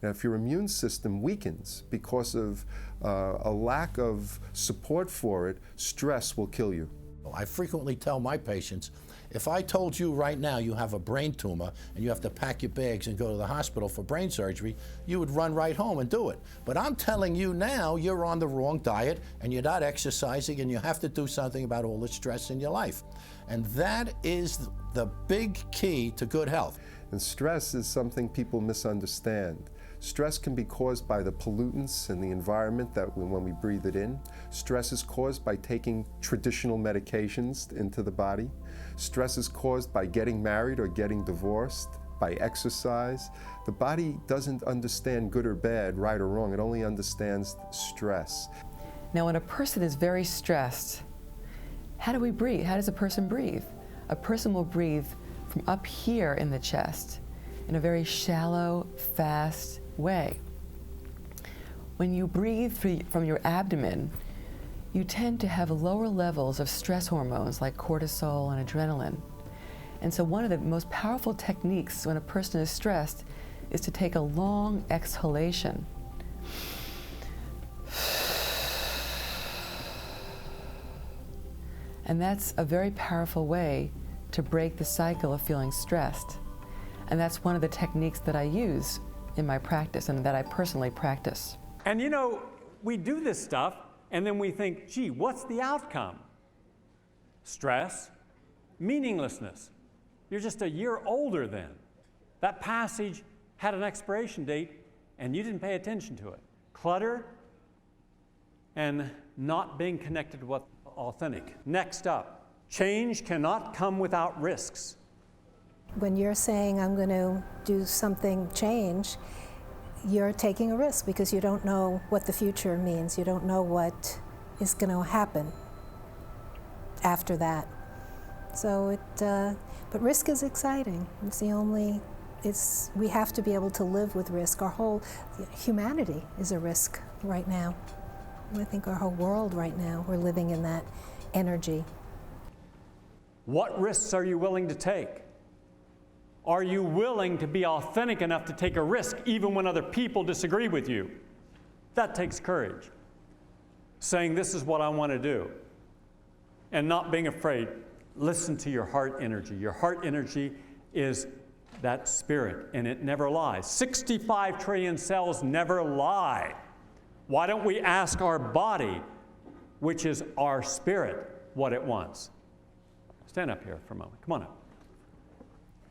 Now, if your immune system weakens because of a lack of support for it, stress will kill you. I frequently tell my patients, if I told you right now you have a brain tumor and you have to pack your bags and go to the hospital for brain surgery, you would run right home and do it. But I'm telling you now you're on the wrong diet and you're not exercising and you have to do something about all the stress in your life. And that is the big key to good health. And stress is something people misunderstand. Stress can be caused by the pollutants in the environment that when we breathe it in. Stress is caused by taking traditional medications into the body. Stress is caused by getting married or getting divorced, by exercise. The body doesn't understand good or bad, right or wrong. It only understands stress. Now, when a person is very stressed, how do we breathe? How does a person breathe? A person will breathe from up here in the chest in a very shallow, fast way. When you breathe from your abdomen, you tend to have lower levels of stress hormones like cortisol and adrenaline. And so one of the most powerful techniques when a person is stressed is to take a long exhalation. And that's a very powerful way to break the cycle of feeling stressed. And that's one of the techniques that I use in my practice and that I personally practice. And you know, we do this stuff and then we think, gee, what's the outcome? Stress, meaninglessness. You're just a year older then. That passage had an expiration date and you didn't pay attention to it. Clutter and not being connected to what's authentic. Next up, change cannot come without risks. When you're saying, I'm going to do something, change, you're taking a risk because you don't know what the future means. You don't know what is going to happen after that. So but risk is exciting. It's we have to be able to live with risk. Our whole humanity is a risk right now. I think our whole world right now, we're living in that energy. What risks are you willing to take? Are you willing to be authentic enough to take a risk even when other people disagree with you? That takes courage. Saying, this is what I want to do. And not being afraid. Listen to your heart energy. Your heart energy is that spirit, and it never lies. 65 trillion cells never lie. Why don't we ask our body, which is our spirit, what it wants? Stand up here for a moment. Come on up.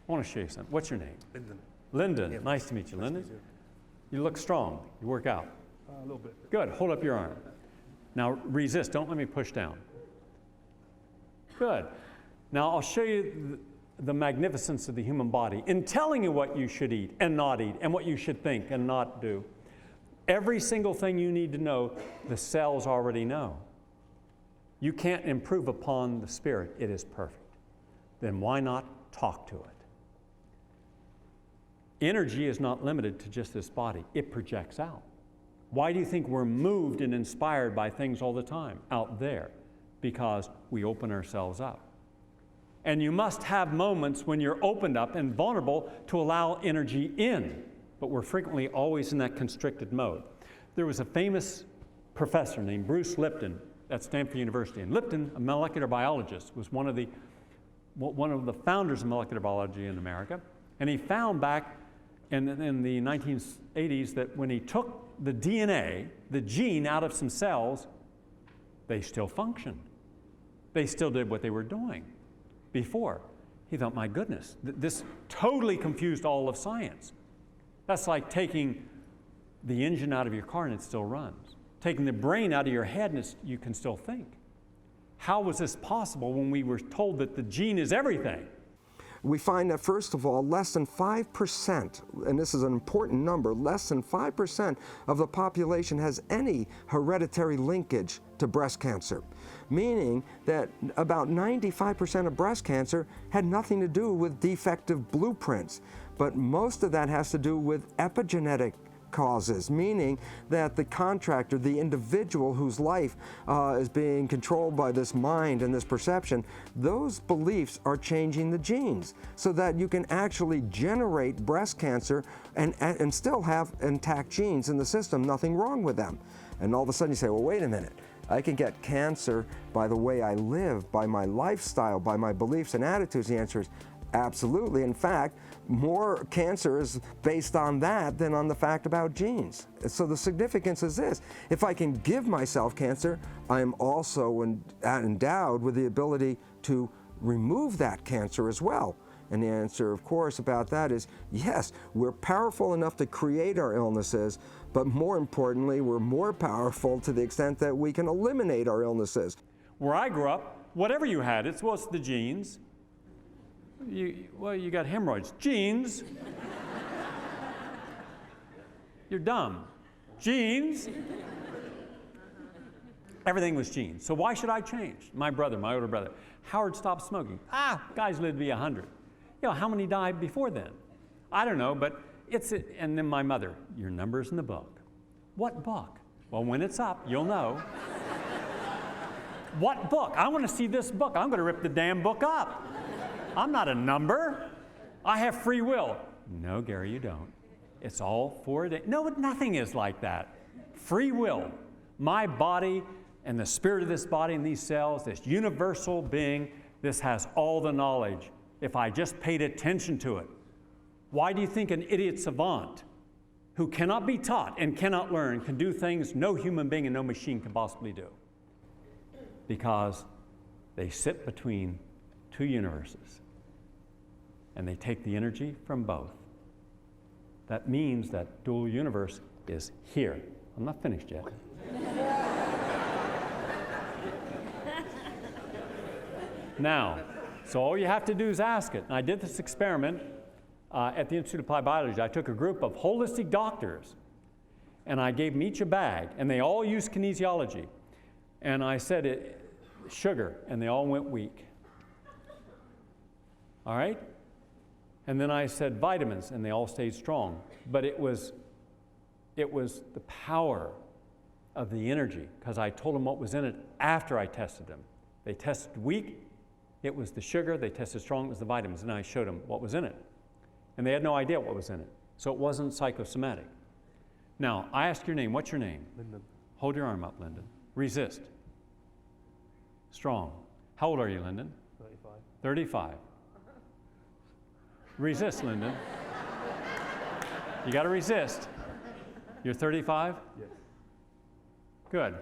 I want to show you something. What's your name? Lyndon. Lyndon. Yeah. Nice to meet you, Lyndon. Nice to meet you look strong. You work out. A little bit. Good. Hold up your arm. Now resist. Don't let me push down. Good. Now I'll show you the magnificence of the human body in telling you what you should eat and not eat and what you should think and not do. Every single thing you need to know, the cells already know. You can't improve upon the spirit. It is perfect. Then why not talk to it? Energy is not limited to just this body. It projects out. Why do you think we're moved and inspired by things all the time out there? Because we open ourselves up. And you must have moments when you're opened up and vulnerable to allow energy in. But we're frequently always in that constricted mode. There was a famous professor named Bruce Lipton at Stanford University. And Lipton, a molecular biologist, was one of the founders of molecular biology in America. And he found back in the 1980s that when he took the DNA, the gene, out of some cells, they still functioned. They still did what they were doing before. He thought, my goodness, this totally confused all of science. That's like taking the engine out of your car and it still runs. Taking the brain out of your head and you can still think. How was this possible when we were told that the gene is everything? We find that, first of all, less than 5%, and this is an important number, less than 5% of the population has any hereditary linkage to breast cancer, meaning that about 95% of breast cancer had nothing to do with defective blueprints, but most of that has to do with epigenetic causes, meaning that the contractor, the individual whose life is being controlled by this mind and this perception, those beliefs are changing the genes so that you can actually generate breast cancer and still have intact genes in the system, nothing wrong with them. And all of a sudden you say, well, wait a minute. I can get cancer by the way I live, by my lifestyle, by my beliefs and attitudes. The answer is absolutely. In fact, more cancer is based on that than on the fact about genes. So the significance is this: if I can give myself cancer, I am also endowed with the ability to remove that cancer as well. And the answer, of course, about that is yes, we're powerful enough to create our illnesses, but more importantly, we're more powerful to the extent that we can eliminate our illnesses. Where I grew up, whatever you had, it's what's the genes. Well, you got hemorrhoids. Genes. You're dumb. Genes. Everything was genes. So why should I change? My brother, my older brother, Howard stopped smoking. Guys lived to be 100. You know, how many died before then? I don't know, but and then my mother, your number's in the book. What book? Well, when it's up, you'll know. What book? I want to see this book. I'm going to rip the damn book up. I'm not a number. I have free will. No, Gary, you don't. It's all for it. No, nothing is like that. Free will. My body and the spirit of this body and these cells, this universal being, this has all the knowledge if I just paid attention to it. Why do you think an idiot savant who cannot be taught and cannot learn can do things no human being and no machine can possibly do? Because they sit between two universes and they take the energy from both. That means that dual universe is here. I'm not finished yet. Now, so all you have to do is ask it. And I did this experiment at the Institute of Applied Biology. I took a group of holistic doctors and I gave them each a bag, and they all used kinesiology. And I said sugar, and they all went weak. All right? And then I said vitamins, and they all stayed strong. But it was the power of the energy, because I told them what was in it after I tested them. They tested weak, it was the sugar. They tested strong, it was the vitamins. And I showed them what was in it. And they had no idea what was in it. So it wasn't psychosomatic. Now, I ask your name. What's your name? Lyndon. Hold your arm up, Lyndon. Resist. Strong. How old are you, Lyndon? 35. 35. Resist, Lyndon. You got to resist. You're 35? Yes. Good.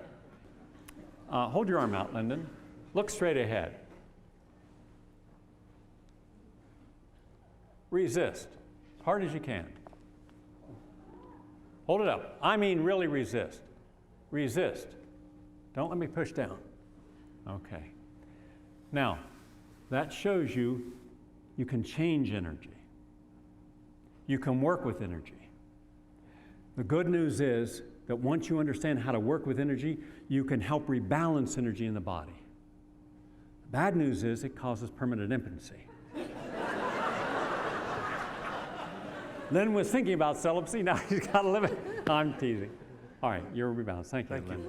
Hold your arm out, Lyndon. Look straight ahead. Resist. Hard as you can. Hold it up. I mean really resist. Resist. Don't let me push down. Okay. Now, that shows you can change energy. You can work with energy. The good news is that once you understand how to work with energy, you can help rebalance energy in the body. The bad news is it causes permanent impotency. Lynn was thinking about celibacy, now he's got to live it. I'm teasing. All right, you're rebalanced. Thank you, Lynn.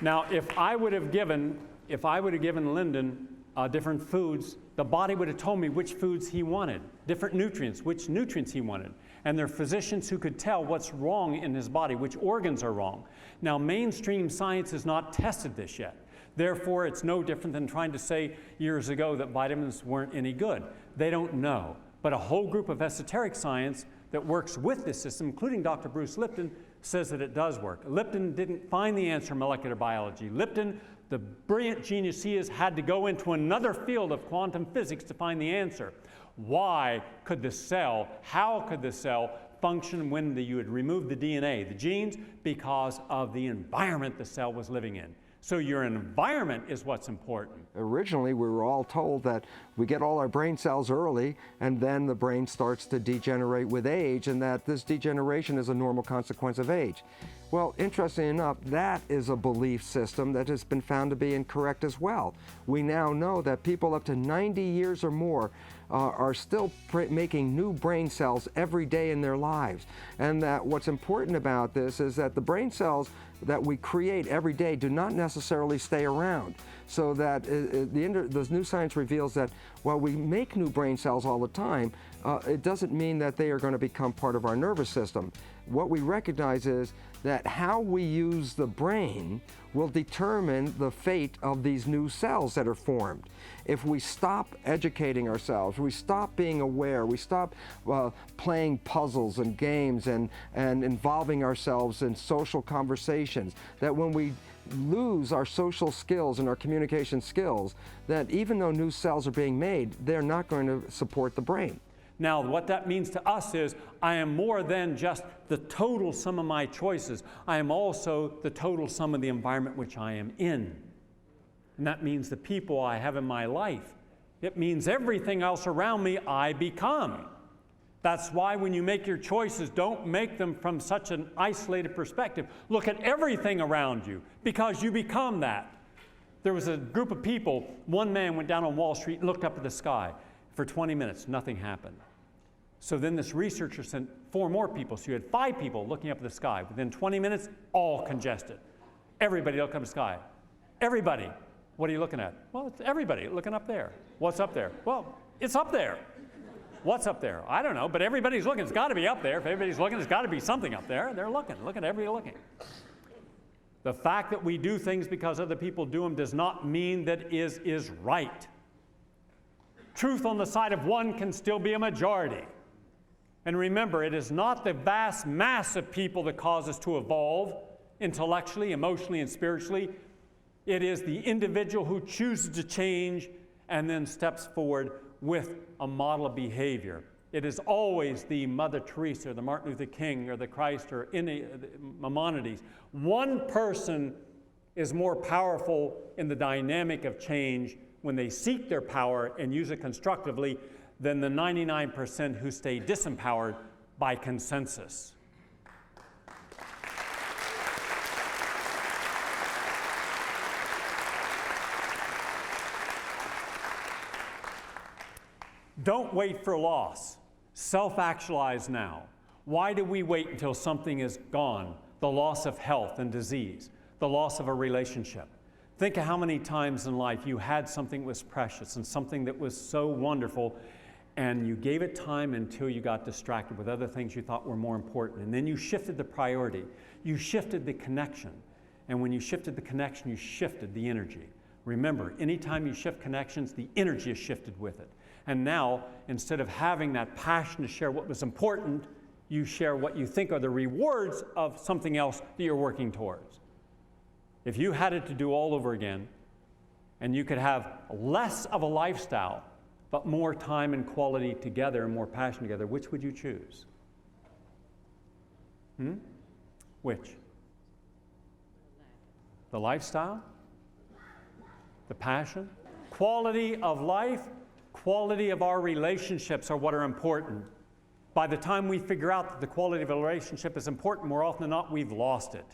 Now, if I would have given Lyndon different foods, the body would have told me which foods he wanted, different nutrients, which nutrients he wanted. And there are physicians who could tell what's wrong in his body, which organs are wrong. Now, mainstream science has not tested this yet. Therefore, it's no different than trying to say years ago that vitamins weren't any good. They don't know. But a whole group of esoteric science that works with this system, including Dr. Bruce Lipton, says that it does work. Lipton didn't find the answer in molecular biology. Lipton, the brilliant genius he is, had to go into another field of quantum physics to find the answer. Why could the cell, how could the cell function when you had removed the DNA, the genes? Because of the environment the cell was living in. So your environment is what's important. Originally, we were all told that we get all our brain cells early, and then the brain starts to degenerate with age, and that this degeneration is a normal consequence of age. Well, interestingly enough, that is a belief system that has been found to be incorrect as well. We now know that people up to 90 years or more are still making new brain cells every day in their lives. And that what's important about this is that the brain cells that we create every day do not necessarily stay around. So that the new science reveals that while we make new brain cells all the time, it doesn't mean that they are going to become part of our nervous system. What we recognize is that how we use the brain will determine the fate of these new cells that are formed. If we stop educating ourselves, we stop being aware, we stop playing puzzles and games and involving ourselves in social conversations, that when we lose our social skills and our communication skills, that even though new cells are being made, they're not going to support the brain. Now, what that means to us is I am more than just the total sum of my choices. I am also the total sum of the environment which I am in. And that means the people I have in my life. It means everything else around me I become. That's why when you make your choices, don't make them from such an isolated perspective. Look at everything around you, because you become that. There was a group of people. One man went down on Wall Street and looked up at the sky. For 20 minutes, nothing happened. So then this researcher sent 4 more people. So you had 5 people looking up at the sky. Within 20 minutes, all congested. Everybody looking up at the sky. Everybody. What are you looking at? Well, it's everybody looking up there. What's up there? Well, it's up there. What's up there? I don't know, but everybody's looking. It's got to be up there. If everybody's looking, there's got to be something up there. They're looking. Look at everybody looking. The fact that we do things because other people do them does not mean that is right. Truth on the side of one can still be a majority. And remember, it is not the vast mass of people that cause us to evolve intellectually, emotionally, and spiritually. It is the individual who chooses to change and then steps forward with a model of behavior. It is always the Mother Teresa or the Martin Luther King or the Christ or Maimonides. One person is more powerful in the dynamic of change when they seek their power and use it constructively than the 99% who stay disempowered by consensus. Don't wait for loss. Self-actualize now. Why do we wait until something is gone? The loss of health and disease, the loss of a relationship. Think of how many times in life you had something that was precious and something that was so wonderful, and you gave it time until you got distracted with other things you thought were more important. And then you shifted the priority. You shifted the connection. And when you shifted the connection, you shifted the energy. Remember, anytime you shift connections, the energy is shifted with it. And now, instead of having that passion to share what was important, you share what you think are the rewards of something else that you're working towards. If you had it to do all over again, and you could have less of a lifestyle, but more time and quality together and more passion together, which would you choose? Which? The lifestyle? The passion? Quality of life? Quality of our relationships are what are important. By the time we figure out that the quality of a relationship is important, more often than not, we've lost it.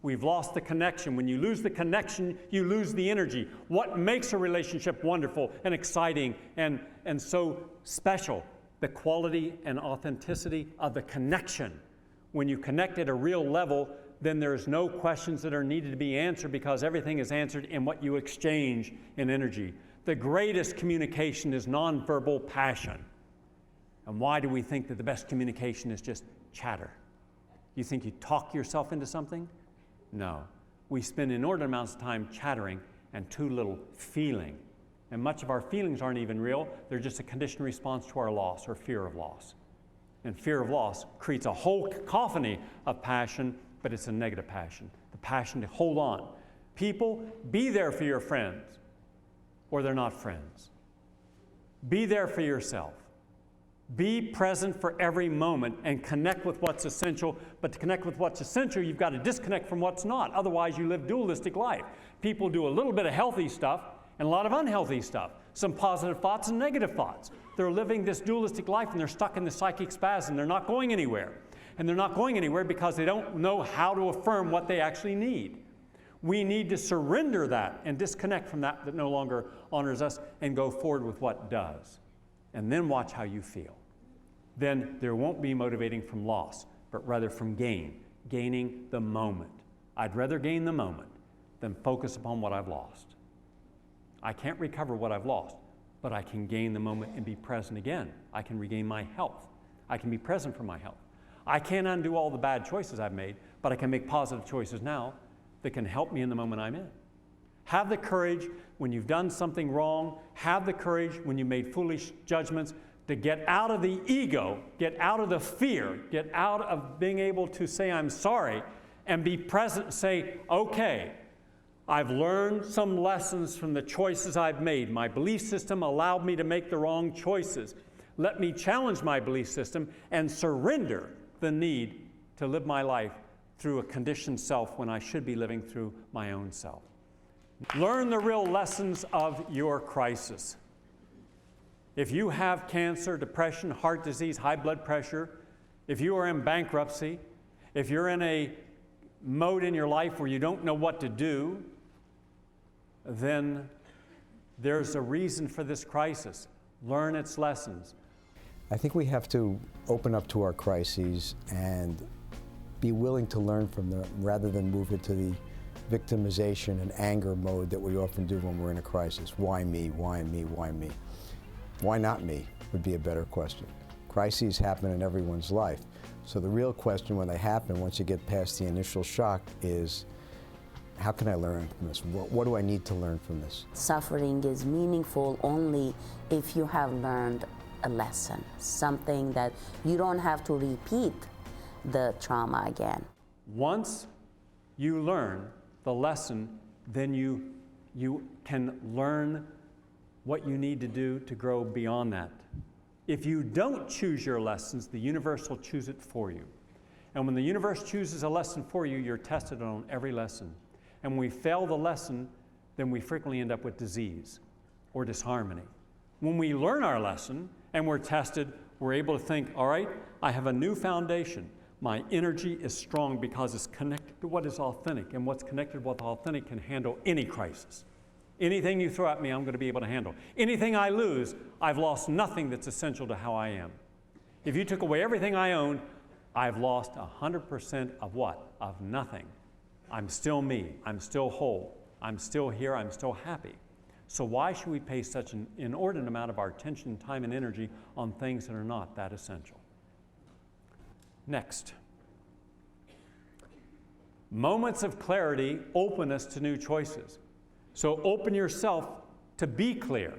We've lost the connection. When you lose the connection, you lose the energy. What makes a relationship wonderful and exciting and so special? The quality and authenticity of the connection. When you connect at a real level, then there's no questions that are needed to be answered because everything is answered in what you exchange in energy. The greatest communication is nonverbal passion. And why do we think that the best communication is just chatter? You think you talk yourself into something? No. We spend inordinate amounts of time chattering and too little feeling. And much of our feelings aren't even real. They're just a conditioned response to our loss or fear of loss. And fear of loss creates a whole cacophony of passion, but it's a negative passion. The passion to hold on. People, be there for your friends, or they're not friends. Be there for yourself. Be present for every moment and connect with what's essential. But to connect with what's essential, you've got to disconnect from what's not. Otherwise, you live dualistic life. People do a little bit of healthy stuff and a lot of unhealthy stuff. Some positive thoughts and negative thoughts. They're living this dualistic life and they're stuck in the psychic spasm. They're not going anywhere. And they're not going anywhere because they don't know how to affirm what they actually need. We need to surrender that and disconnect from that no longer honors us and go forward with what does. And then watch how you feel. Then there won't be motivating from loss, but rather from gain, gaining the moment. I'd rather gain the moment than focus upon what I've lost. I can't recover what I've lost, but I can gain the moment and be present again. I can regain my health. I can be present for my health. I can't undo all the bad choices I've made, but I can make positive choices now that can help me in the moment I'm in. Have the courage when you've done something wrong. Have the courage when you made foolish judgments to get out of the ego, get out of the fear, get out of being able to say I'm sorry and be present and say, okay, I've learned some lessons from the choices I've made. My belief system allowed me to make the wrong choices. Let me challenge my belief system and surrender the need to live my life through a conditioned self when I should be living through my own self. Learn the real lessons of your crisis. If you have cancer, depression, heart disease, high blood pressure, if you are in bankruptcy, if you're in a mode in your life where you don't know what to do, then there's a reason for this crisis. Learn its lessons. I think we have to open up to our crises and be willing to learn from them rather than move into the victimization and anger mode that we often do when we're in a crisis. Why me? Why me? Why me? Why not me would be a better question. Crises happen in everyone's life. So the real question when they happen, once you get past the initial shock, is how can I learn from this? What do I need to learn from this? Suffering is meaningful only if you have learned a lesson, something that you don't have to repeat the trauma again. Once you learn the lesson, then you can learn what you need to do to grow beyond that. If you don't choose your lessons, the universe will choose it for you. And when the universe chooses a lesson for you, you're tested on every lesson. And when we fail the lesson, then we frequently end up with disease or disharmony. When we learn our lesson and we're tested, we're able to think, all right, I have a new foundation. My energy is strong because it's connected to what is authentic, and what's connected with authentic can handle any crisis. Anything you throw at me, I'm going to be able to handle. Anything I lose, I've lost nothing that's essential to how I am. If you took away everything I own, I've lost 100% of what? Of nothing. I'm still me. I'm still whole. I'm still here. I'm still happy. So why should we pay such an inordinate amount of our attention, time, and energy on things that are not that essential? Next. Moments of clarity open us to new choices. So open yourself to be clear.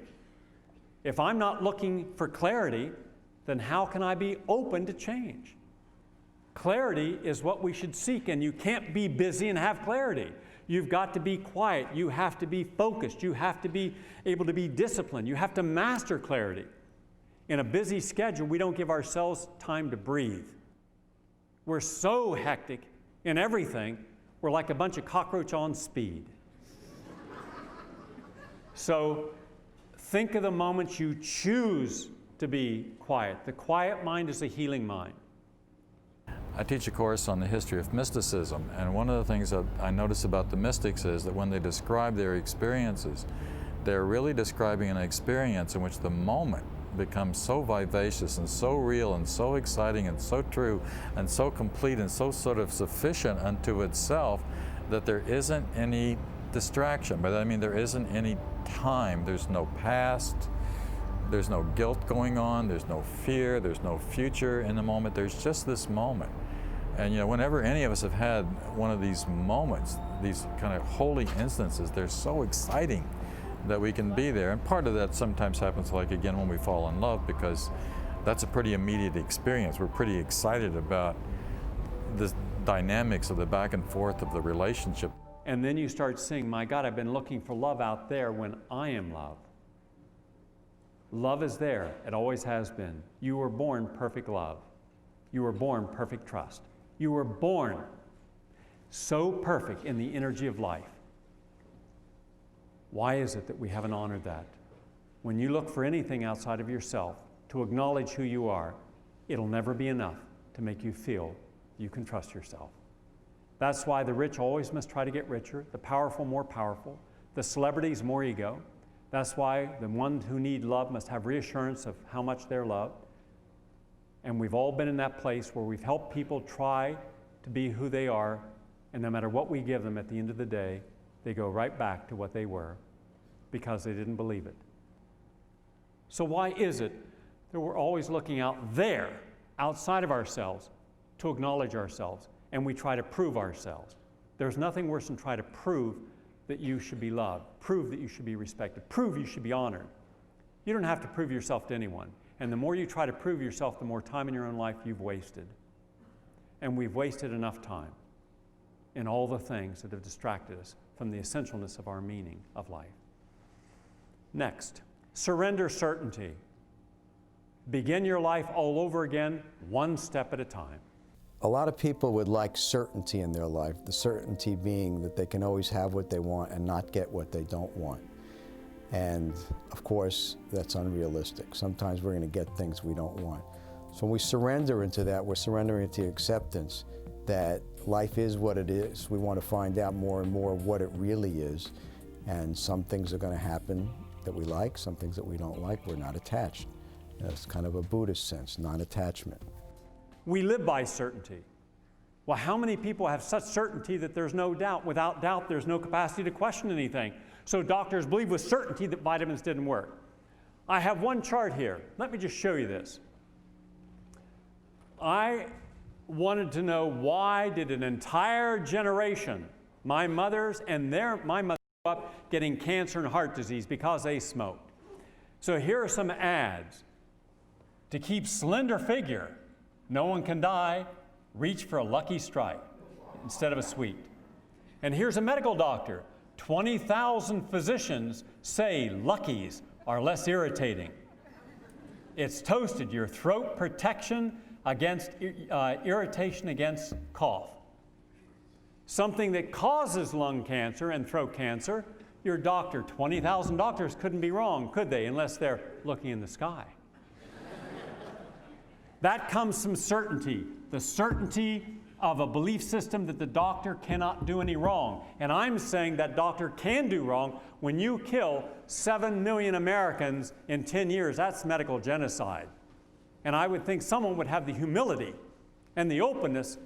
If I'm not looking for clarity, then how can I be open to change? Clarity is what we should seek, and you can't be busy and have clarity. You've got to be quiet. You have to be focused. You have to be able to be disciplined. You have to master clarity. In a busy schedule, we don't give ourselves time to breathe. We're so hectic in everything, we're like a bunch of cockroach on speed. So think of the moments you choose to be quiet. The quiet mind is a healing mind. I teach a course on the history of mysticism, and one of the things that I notice about the mystics is that when they describe their experiences, they're really describing an experience in which the moment becomes so vivacious and so real and so exciting and so true and so complete and so sort of sufficient unto itself that there isn't any distraction. By that I mean there isn't any time. There's no past. There's no guilt going on. There's no fear. There's no future in the moment. There's just this moment. And you know, whenever any of us have had one of these moments, these kind of holy instances, they're so exciting that we can be there. And part of that sometimes happens, like again, when we fall in love, because that's a pretty immediate experience. We're pretty excited about the dynamics of the back and forth of the relationship. And then you start seeing, my God, I've been looking for love out there when I am love. Love is there. It always has been. You were born perfect love. You were born perfect trust. You were born so perfect in the energy of life. Why is it that we haven't honored that? When you look for anything outside of yourself to acknowledge who you are, it'll never be enough to make you feel you can trust yourself. That's why the rich always must try to get richer, the powerful more powerful, the celebrities more ego. That's why the ones who need love must have reassurance of how much they're loved. And we've all been in that place where we've helped people try to be who they are, and no matter what we give them at the end of the day, they go right back to what they were because they didn't believe it. So why is it that we're always looking out there, outside of ourselves, to acknowledge ourselves, and we try to prove ourselves? There's nothing worse than try to prove that you should be loved, prove that you should be respected, prove you should be honored. You don't have to prove yourself to anyone. And the more you try to prove yourself, the more time in your own life you've wasted. And we've wasted enough time in all the things that have distracted us from the essentialness of our meaning of life. Next, surrender certainty. Begin your life all over again, one step at a time. A lot of people would like certainty in their life, the certainty being that they can always have what they want and not get what they don't want. And of course, that's unrealistic. Sometimes we're going to get things we don't want. So when we surrender into that, we're surrendering into acceptance that life is what it is. We want to find out more and more what it really is. And some things are going to happen that we like, some things that we don't like. We're not attached. It's kind of a Buddhist sense, non-attachment. We live by certainty. Well, how many people have such certainty that there's no doubt? Without doubt, there's no capacity to question anything. So doctors believe with certainty that vitamins didn't work. I have one chart here. Let me just show you this. I wanted to know, why did an entire generation, my mothers and my mother, grew up getting cancer and heart disease because they smoked. So here are some ads. To keep slender figure, no one can die, reach for a Lucky Strike instead of a sweet. And here's a medical doctor. 20,000 physicians say Luckies are less irritating. It's toasted your throat protection against irritation against cough. Something that causes lung cancer and throat cancer, your doctor, 20,000 doctors couldn't be wrong, could they, unless they're looking in the sky. That comes from certainty, the certainty of a belief system that the doctor cannot do any wrong. And I'm saying that doctor can do wrong. When you kill 7 million Americans in 10 years, that's medical genocide. And I would think someone would have the humility and the openness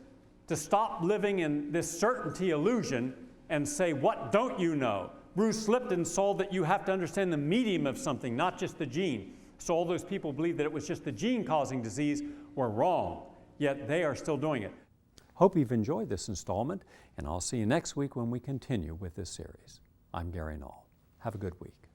to stop living in this certainty illusion and say, what don't you know? Bruce Lipton saw that you have to understand the medium of something, not just the gene. So all those people believe that it was just the gene causing disease were wrong, yet they are still doing it. Hope you've enjoyed this installment, and I'll see you next week when we continue with this series. I'm Gary Null. Have a good week.